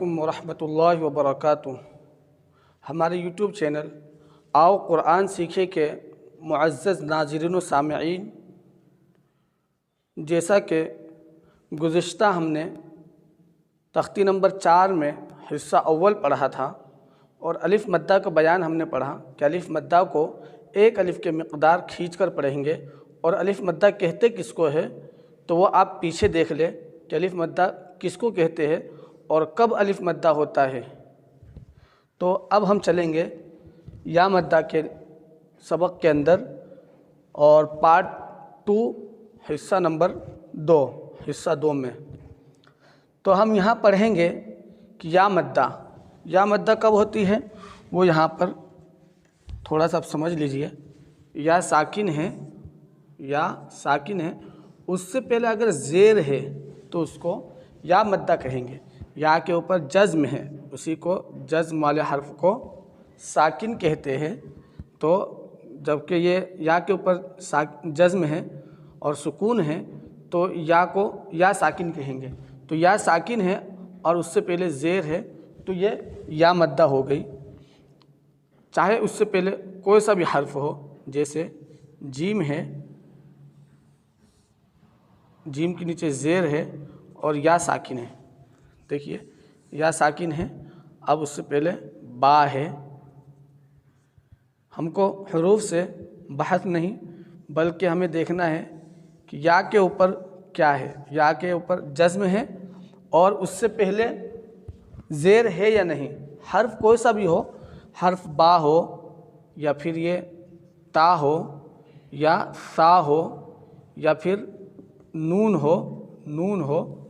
अलैकुम वरहमतुल्लाहि वबरकातुहू। हमारे यूट्यूब चैनल आओ कुरान सीखे के मुअज़्ज़ज़ नाज़रीन व सामिईन, जैसा कि गुज़िश्ता हमने तख्ती नंबर 4 में हिस्सा अव्वल पढ़ा था और अलिफ़ मद्दा का बयान हमने पढ़ा कि अलिफ़ मद्दा को एक अलिफ़ के मिक़दार खींच कर पढ़ेंगे और अलिफ़ मद्दा कहते किसको है, तो वो आप पीछे देख ले कि अलिफ़ मद्दा किसको कहते हैं और कब अलिफ़ मद्दा होता है। तो अब हम चलेंगे या मद्दा के सबक के अंदर और पार्ट 2 हिस्सा नंबर 2 हिस्सा 2 में। तो हम यहाँ पढ़ेंगे कि या मद्दा कब होती है, वो यहाँ पर थोड़ा सा आप समझ लीजिए। या साकिन है, उससे पहले अगर ज़ेर है तो उसको या मद्दा कहेंगे। या के ऊपर जज़्म है, उसी को जज़्म वाले हर्फ को साकिन कहते हैं। तो जबकि ये या के ऊपर जज़्म है और सुकून है तो या को या साकिन कहेंगे। तो या साकिन है और उससे पहले ज़ेर है तो ये या मद्दा हो गई, चाहे उससे पहले कोई सा भी हर्फ हो। जैसे जीम है, जीम के नीचे ज़ेर है और या साकिन है। देखिए या साकिन है, अब उससे पहले बा है। हमको हरूफ से बहस नहीं बल्कि हमें देखना है कि या के ऊपर क्या है। या के ऊपर जज़्म है और उससे पहले ज़ेर है या नहीं। हर्फ कोई सा भी हो, हर्फ बा हो या फिर ये ता हो या सा हो या फिर नून हो,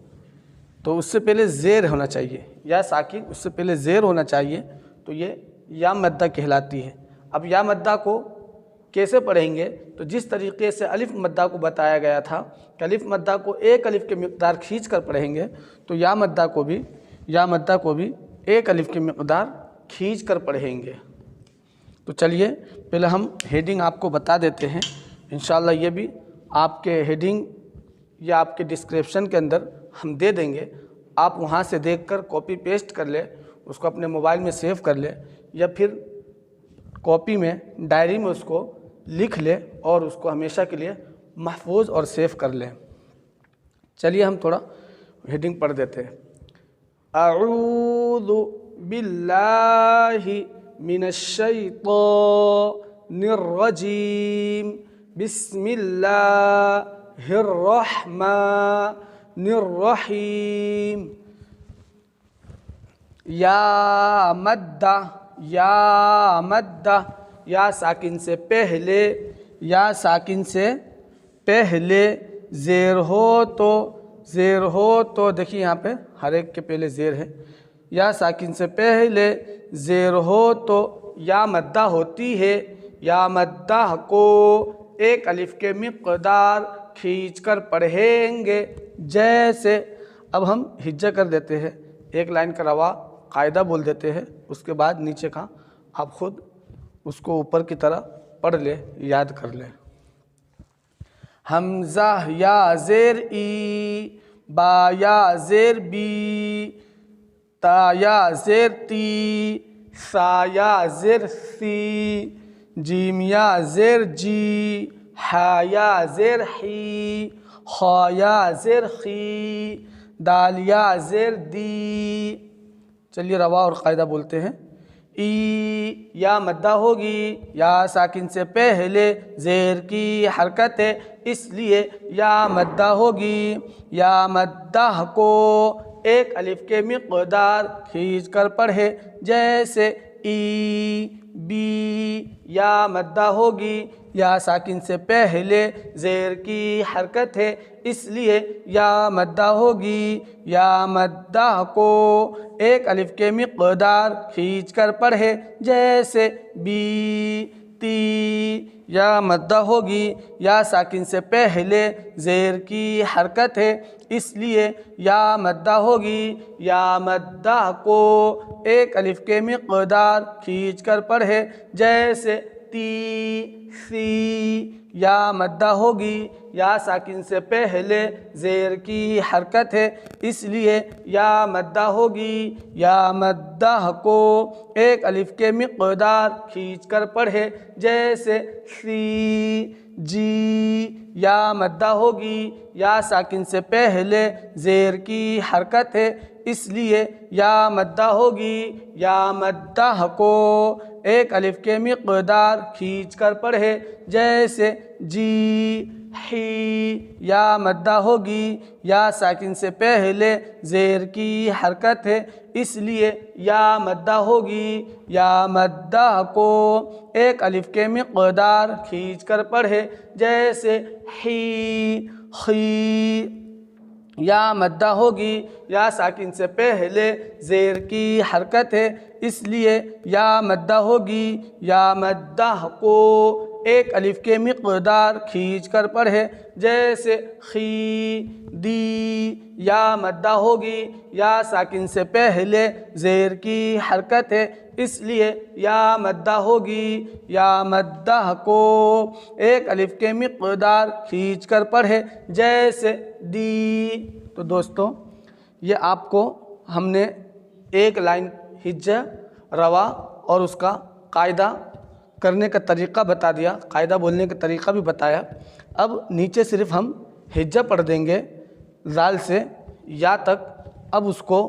तो उससे पहले ज़ेर होना चाहिए। या साकिन उससे पहले ज़ेर होना चाहिए, तो ये या मद्दा कहलाती है। अब या मद्दा को कैसे पढ़ेंगे, तो जिस तरीके से अलिफ़ मद्दा को बताया गया था कि अलिफ़ मद्दा को एक अलिफ़ के मिक़दार खींच कर पढ़ेंगे, तो या मद्दा को भी एक अलिफ़ के मिक़दार खींच कर पढ़ेंगे। तो चलिए पहले हम हेडिंग आपको बता देते हैं। इंशाअल्लाह ये भी आपके हेडिंग या आपके डिस्क्रिप्शन के अंदर हम दे देंगे। आप वहाँ से देखकर कॉपी पेस्ट कर ले, उसको अपने मोबाइल में सेव कर ले या फिर कॉपी में डायरी में उसको लिख ले और उसको हमेशा के लिए महफूज और सेव कर लें। चलिए हम थोड़ा हेडिंग पढ़ देते हैं। अऊज़ु बिल्लाहि मिनश्शैतानिर रजीम, बिस्मिल्लाहिर रहमानिर रहीम। या मद्दा, या साकिन से पहले ज़ेर हो तो देखिए यहाँ पे हर एक के पहले ज़ेर है। या साकिन से पहले ज़ेर हो तो या मद्दा होती है। या मद्दा को एक अलिफ़ के मिक़दार खींच कर पढ़ेंगे। जैसे अब हम हिज्जा कर देते हैं, एक लाइन का रवा कायदा बोल देते हैं, उसके बाद नीचे का आप खुद उसको ऊपर की तरह पढ़ ले, याद कर ले। हमज़ा या ज़ेर ई, बा या ज़ेर बी, ता या ज़ेर ती, सा या ज़ेर सी, जीम या ज़ेर जी, हा या ज़ेर ही, खा या ज़ेर खी, दाल या ज़ेर दी। चलिए रवा और कायदा बोलते हैं। ई या मद्दा होगी, या साकिन से पहले ज़ेर की हरकत है इसलिए या मद्दा होगी। या मद्दा को एक अलिफ़ के मिक़दार खींच कर पढ़े। जैसे ई, बी। या मद्दा होगी, या साकिन से पहले ज़ेर की हरकत है इसलिए या मद्दा होगी। या मद्दा को एक अलिफ़ के मिक़दार खींच कर पढ़े। जैसे बी, ती। या मद्दा होगी, या साकिन से पहले ज़ेर की हरकत है इसलिए या मद्दा होगी। या मद्दा को एक अलिफ़ के मिक़दार खींच कर पढ़े। जैसे सी, या मद्दा होगी, या साकिन से पहले ज़ेर की हरकत है इसलिए या मद्दा होगी। या मद्दा को एक अलिफ के मिक़दार खींच कर पढ़े जैसे सी, जी, या मद्दा होगी, या साकिन से पहले ज़ेर की हरकत है इसलिए या मद्दा होगी। या मद्दा को एक अलिफ के मिक़दार खींच कर पढ़े जैसे जी, ही, या मद्दा होगी, या साकिन से पहले ज़ेर की हरकत है इसलिए या मद्दा होगी। या मद्दा को एक अलिफ के मिक़दार खींच कर पढ़े जैसे ही, ही, या मद्दा होगी, या साकिन से पहले ज़ेर की हरकत है इसलिए या मद्दा होगी। या मद्दा को एक अलिफ के मिक़दार खींच कर पढ़े जैसे खी, दी, या मद्दा होगी, या साकिन से पहले ज़ेर की हरकत है इसलिए या मद्दा होगी। या मद्दा को एक अलिफ के मिक़दार खींच कर पढ़े जैसे दी। तो दोस्तों ये आपको हमने एक लाइन हिज्जा, रवा और उसका कायदा करने का तरीक़ा बता दिया, कायदा बोलने का तरीक़ा भी बताया। अब नीचे सिर्फ हम हिज्जा पढ़ देंगे ज़ाल से या तक। अब उसको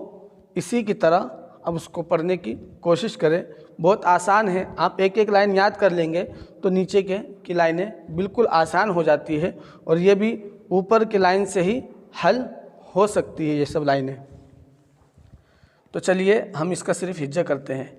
इसी की तरह अब उसको पढ़ने की कोशिश करें, बहुत आसान है। आप एक एक लाइन याद कर लेंगे तो नीचे की लाइनें बिल्कुल आसान हो जाती है और ये भी ऊपर की लाइन से ही हल हो सकती है ये सब लाइनें। तो चलिए हम इसका सिर्फ हिज्जा करते हैं।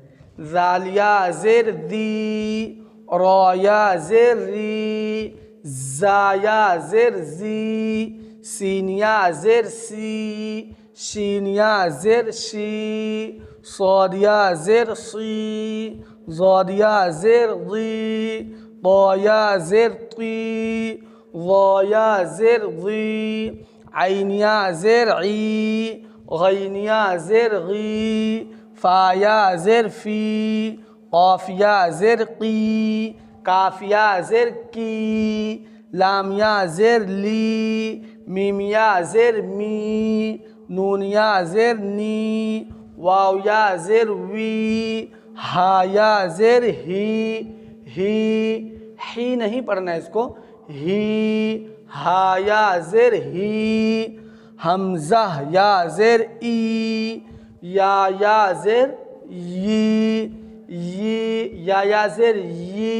ज़ालिया ज़ेर दी, रॉया ज़ेर री, ज़ाया ज़ेर ज़ी, सीनिया ज़ेर सी, शीनिया ज़ेर शी, सौदिया ज़ेर सी, ज़ौदिया ज़ेर ज़ी, तोया ज़ेर ती, ज़ोया ज़ेर ज़ी, आइनिया ज़ेर ई, गैनिया ज़ेर गी, फ़ाया ज़ेर फ़ी, क़ाफ़िया ज़ेर क़ी, काफ़िया ज़ेर की, लामिया ज़ेर ली, मीमिया ज़ेर मी, नूनिया ज़ेर नी, वाविया ज़ेर वी, हाया ज़ेर ही नहीं पढ़ना है इसको, ही, हाया ज़ेर ही, हमज़ा या ज़ेर ई, या ज़ेर ये, या ज़ेर ये,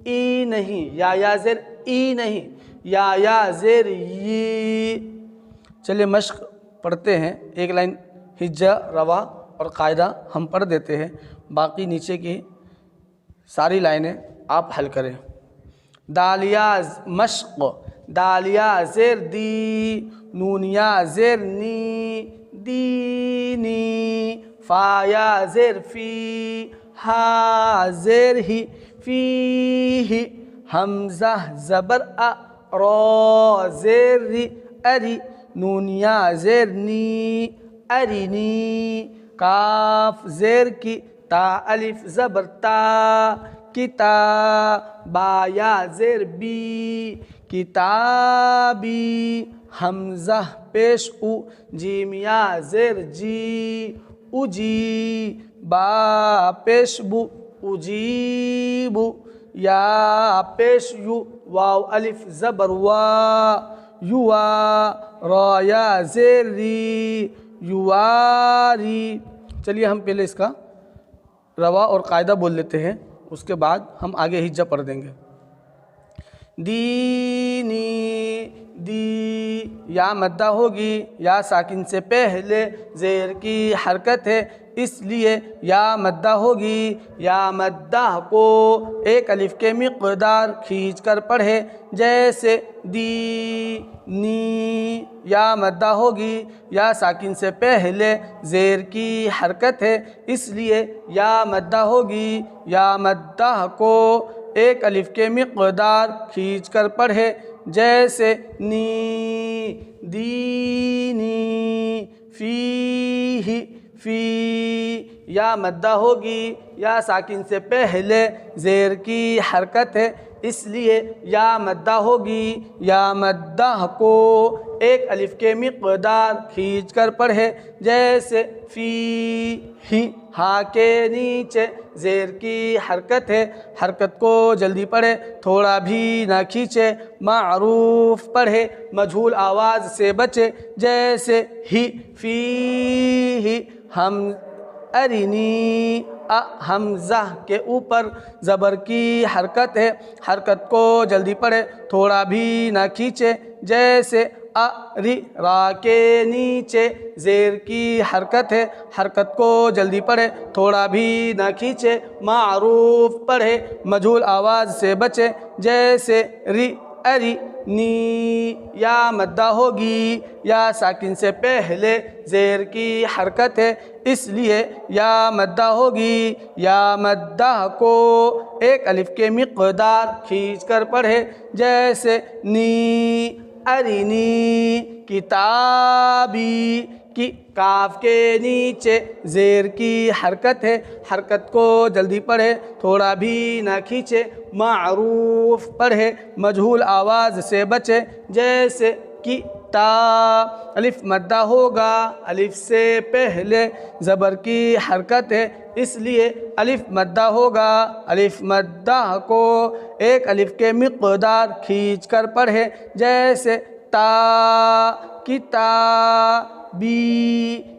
ई नहीं, या ज़ेर ई नहीं, या ज़ेर ये। चलिए मश्क पढ़ते हैं, एक लाइन हिज्जा, रवा और कायदा हम पढ़ देते हैं, बाकी नीचे की सारी लाइनें आप हल करें। दालिया मश्क, दालिया ज़ेर दी, नूनिया ज़ेर नी, दीनी, फ़ाया ज़ेर फ़ी, हा ज़ेर ही, फ़ी, हमज़ा ज़बर अ, रॉ ज़ेर री, अरी, नूनिया ज़ेर नी, अरिनी, काफ ज़ेर की, ता अलिफ ज़बर ता, किता, बाया ज़ेर बी, किताबी, हमज़ा पेश उ, जीमिया ज़ेर जी, उजी, बा पेश बु, उजीबु, या पेश यु, वाव अलिफ ज़बर वा, युवा, रॉया ज़ेर री, युवारी। चलिए हम पहले इसका रवा और कायदा बोल लेते हैं, उसके बाद हम आगे हिज्जा पढ़ देंगे। दीनी, दी, या मद्दा होगी, या साकिन से पहले ज़ेर की हरकत है इसलिए या मद्दा होगी। या मद्दा को एक अलिफ के मिक़दार खींच कर पढ़े जैसे दी, नी, या मद्दा होगी, या साकिन से पहले ज़ेर की हरकत है इसलिए या मद्दा होगी। या मद्दा को एक अलिफ के मिक़दार खींच कर पढ़े जैसे नी, दीनी, फ़ीही, फ़ी, या मद्दा होगी, या साकिन से पहले ज़ेर की हरकत है इसलिए या मद्दा होगी। या मद्दा को एक अलिफ के मिक़दार खींच कर पढ़े, जैसे फ़ी ही, हा के नीचे ज़ेर की हरकत है, हरकत को जल्दी पढ़े, थोड़ा भी ना खींचे। मारूफ पढ़े, मजहूल आवाज़ से बचे, जैसे ही, फ़ी ही, हम अरिनी, हमज़ा के ऊपर ज़बर की हरकत है, हरकत को जल्दी पढ़े, थोड़ा भी ना खींचे, जैसे रि, रा के नीचे ज़ेर की हरकत है, हरकत को जल्दी पढ़े, थोड़ा भी ना खींचे। मारूफ पढ़े, मजहूल आवाज़ से बचे, जैसे रि, अरि, नी, या मद्दा होगी, या साकिन से पहले ज़ेर की हरकत है इसलिए या मद्दा होगी। या मद्दा को एक अलिफ के मिक़दार खींच कर पढ़े, जैसे नी, अरिनी, किताबी की, काफ के नीचे ज़ेर की हरकत है, हरकत को जल्दी पढ़े, थोड़ा भी ना खींचे। मारूफ पढ़े, मजहूल आवाज़ से बचे, जैसे कि ता, अलिफ मद्दा होगा, अलिफ से पहले ज़बर की हरकत है इसलिए अलिफ मद्दा होगा। अलिफ मद्दा को एक अलिफ के मिक़दार खींच कर पढ़े, जैसे ता, किताबी,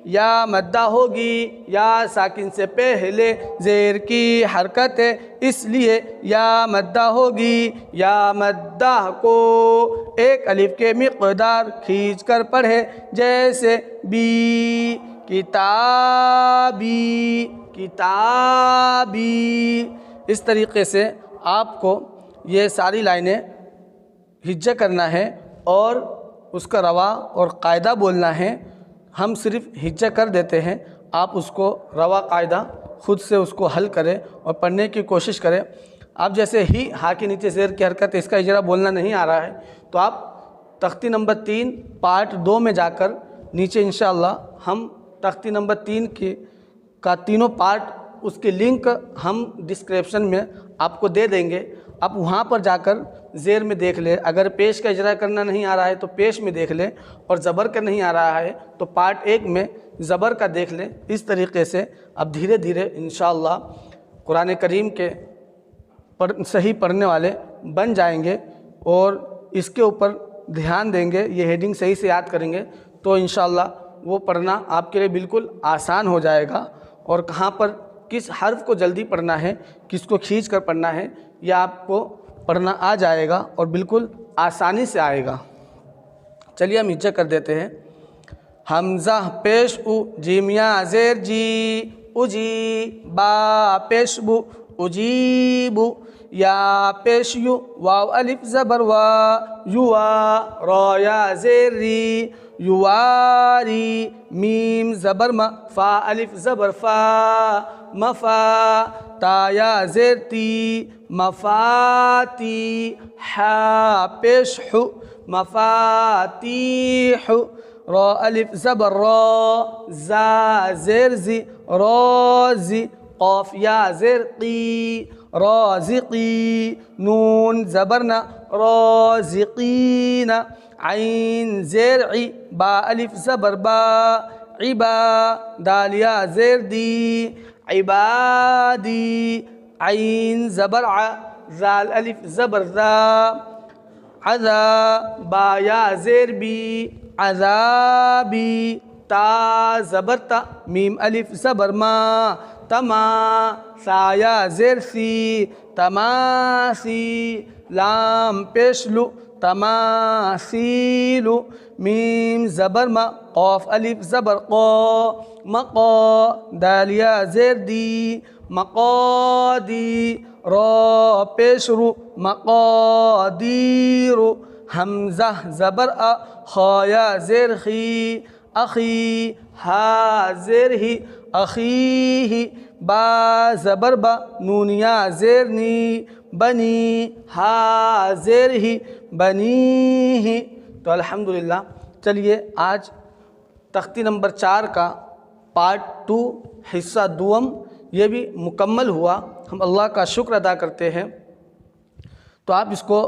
या मद्दा होगी, या साकिन से पहले ज़ेर की हरकत है इसलिए या मद्दा होगी। या मद्दा को एक अलिफ के मिक़दार खींच कर पढ़े, जैसे बी, किताबी, किताबी। इस तरीक़े से आपको ये सारी लाइनें हिज्जा करना है और उसका रवा और कायदा बोलना है। हम सिर्फ हिज्जा कर देते हैं, आप उसको रवा कायदा ख़ुद से उसको हल करें और पढ़ने की कोशिश करें। आप जैसे ही, हा के नीचे ज़ेर की हरकत है, इसका इजरा बोलना नहीं आ रहा है तो आप तख्ती नंबर 3 पार्ट 2 में जाकर नीचे इंशाअल्लाह हम तख्ती नंबर 3 का तीनों पार्ट, उसके लिंक हम डिस्क्रिप्शन में आपको दे देंगे। आप वहाँ पर जाकर ज़ेर में देख लें, अगर पेश का इजरा करना नहीं आ रहा है तो पेश में देख लें, और ज़बर का नहीं आ रहा है तो पार्ट 1 में ज़बर का देख लें। इस तरीक़े से अब धीरे धीरे इंशाअल्लाह कुरान करीम के सही पढ़ने वाले बन जाएंगे और इसके ऊपर ध्यान देंगे, ये हेडिंग सही से याद करेंगे तो इंशाअल्लाह वो पढ़ना आपके लिए बिल्कुल आसान हो जाएगा। और कहाँ पर किस हर्फ को जल्दी पढ़ना है, किसको खींच कर पढ़ना है, यह आपको पढ़ना आ जाएगा और बिल्कुल आसानी से आएगा। चलिए हम हिज्जा कर देते हैं। हमज़ा पेश उ, जीमिया ज़ेर जी, उजी, बा पेश बु, उजीबु, या पेश यु, वाव अलिफ ज़बर वा, युवा, रा या ज़ेर री, युवारी, मीम ज़बर मा, फ़ा अलिफ ज़बर फ़ा, मफ़ा, ता या ज़ेर ती, मफ़ाती, हा पेश हु, मफ़ातीह, रा अलिफ ज़बर रा, ज़ा ज़ेर ज़ी, राज़ी, क़ाफ या ज़ेर क़ी, राज़िक़ी, नून ज़बर ना, राज़िक़ीना, आइन ज़ेर इ, बा अलिफ ज़बर बा, इबा, दाल या ज़ेर दी, इबादी, आइन ज़बर आ, ज़ाल अलिफ ज़बर ज़ा, अज़ा, बा या ज़ेर बी, अज़ाबी, ता ज़बर ता, मीम अलिफ ज़बर मा, तमा, सा या ज़ेर सी, तमासी, लाम पेश लु, तमासीलु, मीम ज़बर मा, क़ाफ अलिफ ज़बर क़ा, मक़ा, दाल या ज़ेर दी, मक़ादी, रा पेश रु, मक़ादीरु, हमज़ा ज़बर अ, खा या ज़ेर खी, अखी, हा ज़ेर ही, अखीही, बा ज़बर बा, नून या ज़ेर नी, बनी, हा ज़ेर ही, बनीही। तो अल्हम्दुलिल्लाह, चलिए आज तख्ती नंबर 4 का पार्ट 2 हिस्सा दुअम ये भी मुकम्मल हुआ। हम अल्लाह का शुक्र अदा करते हैं। तो आप इसको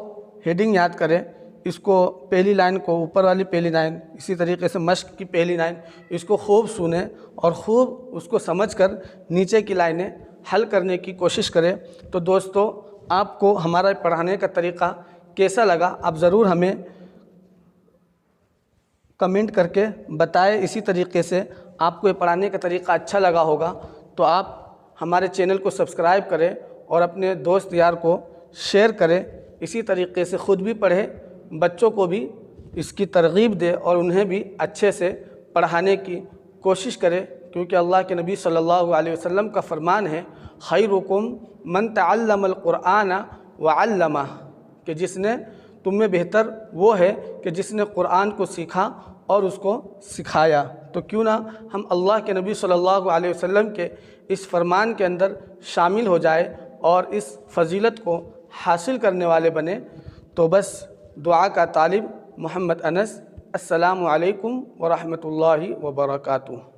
हेडिंग याद करें, इसको पहली लाइन को, ऊपर वाली पहली लाइन, इसी तरीके से मश्क की पहली लाइन, इसको खूब सुने और खूब उसको समझकर नीचे की लाइनें हल करने की कोशिश करें। तो दोस्तों, आपको हमारा पढ़ाने का तरीक़ा कैसा लगा आप ज़रूर हमें कमेंट करके बताएं। इसी तरीके से आपको ये पढ़ाने का तरीक़ा अच्छा लगा होगा तो आप हमारे चैनल को सब्सक्राइब करें और अपने दोस्त यार को शेयर करें। इसी तरीके से ख़ुद भी पढ़ें, बच्चों को भी इसकी तरगीब दें और उन्हें भी अच्छे से पढ़ाने की कोशिश करें, क्योंकि अल्लाह के नबी सल्लल्लाहु अलैहि वसल्लम का फरमान है, खैरुकुम मन तअल्लमल क़ुरआन व अल्लमा, कि जिसने तुम में बेहतर वो है कि जिसने क़ुरआन को सीखा और उसको सिखाया। तो क्यों ना हम अल्लाह के नबी सल्लल्लाहु अलैहि वसल्लम के इस फरमान के अंदर शामिल हो जाए और इस फजीलत को हासिल करने वाले बने। तो बस दुआ का तालिब मोहम्मद अनस। अस्सलामु अलैकुम व रहमतुल्लाहि व बरकातुहू।